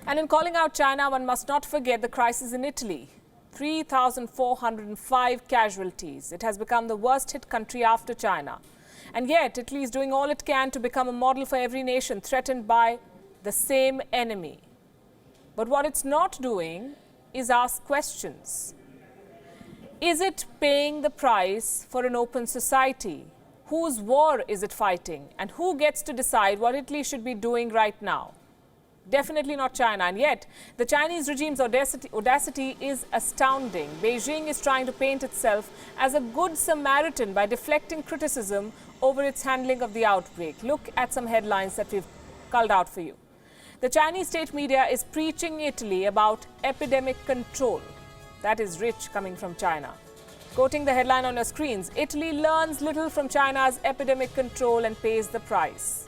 And in calling out China, one must not forget the crisis in Italy. 3,405 casualties. It has become the worst hit country after China. And yet, Italy is doing all it can to become a model for every nation threatened by the same enemy. But what it's not doing is ask questions. Is it paying the price for an open society? Whose war is it fighting? And who gets to decide what Italy should be doing right now? Definitely not China. And yet, the Chinese regime's audacity is astounding. Beijing is trying to paint itself as a good Samaritan by deflecting criticism over its handling of the outbreak. Look at some headlines that we've culled out for you. The Chinese state media is preaching Italy about epidemic control. That is rich coming from China. Quoting the headline on your screens, Italy learns little from China's epidemic control and pays the price.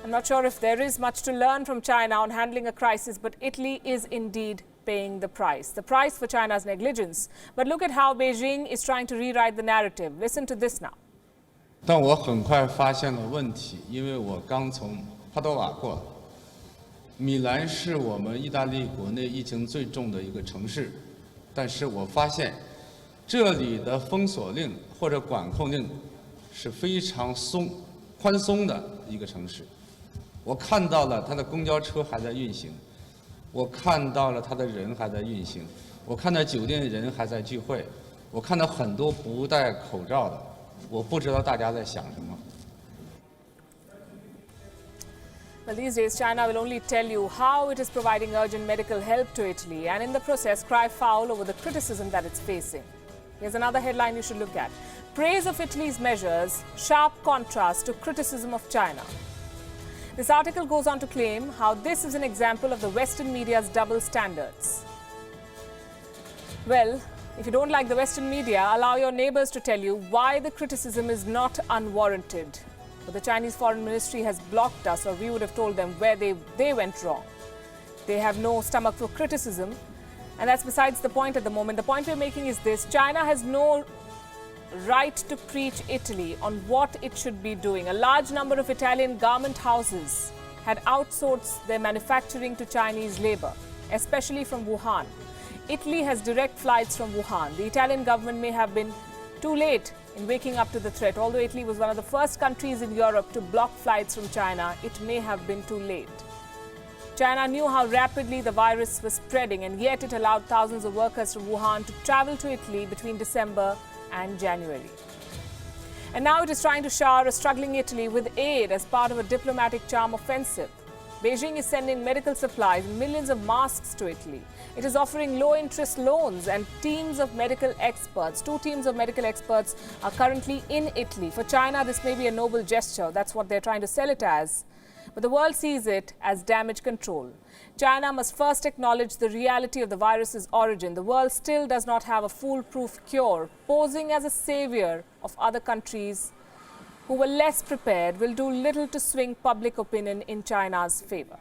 I'm not sure if there is much to learn from China on handling a crisis, but Italy is indeed paying the price for China's negligence. But look at how Beijing is trying to rewrite the narrative. Listen to this now. 但我很快发现了问题，因为我刚从帕多瓦过来。米兰是我们意大利国内疫情最重的一个城市，但是我发现这里的封锁令或者管控令是非常宽松的一个城市。我看到了它的公交车还在运行，我看到了它的人还在运行，我看到酒店人还在聚会，我看到很多不戴口罩的，我不知道大家在想什么。 Well, these days, China will only tell you how it is providing urgent medical help to Italy and in the process cry foul over the criticism that it's facing. Here's another headline you should look at. Praise of Italy's measures, sharp contrast to criticism of China. This article goes on to claim how this is an example of the Western media's double standards. Well, if you don't like the Western media, allow your neighbors to tell you why the criticism is not unwarranted. But the Chinese Foreign Ministry has blocked us, or we would have told them where they went wrong. They have no stomach for criticism, and that's besides the point at the moment. The point we're making is this: China has no right to preach Italy on what it should be doing. A large number of Italian garment houses had outsourced their manufacturing to Chinese labor, especially from Wuhan. Italy has direct flights from Wuhan. The Italian government may have been too late in waking up to the threat. Although Italy was one of the first countries in Europe to block flights from China, it may have been too late. China knew how rapidly the virus was spreading, and yet it allowed thousands of workers from Wuhan to travel to Italy between December and January. And now it is trying to shower a struggling Italy with aid as part of a diplomatic charm offensive. Beijing is sending medical supplies and millions of masks to Italy. It is offering low-interest loans and teams of medical experts. 2 teams of medical experts are currently in Italy. For China, this may be a noble gesture. That's what they're trying to sell it as. But the world sees it as damage control. China must first acknowledge the reality of the virus's origin. The world still does not have a foolproof cure. Posing as a savior of other countries who were less prepared will do little to swing public opinion in China's favor.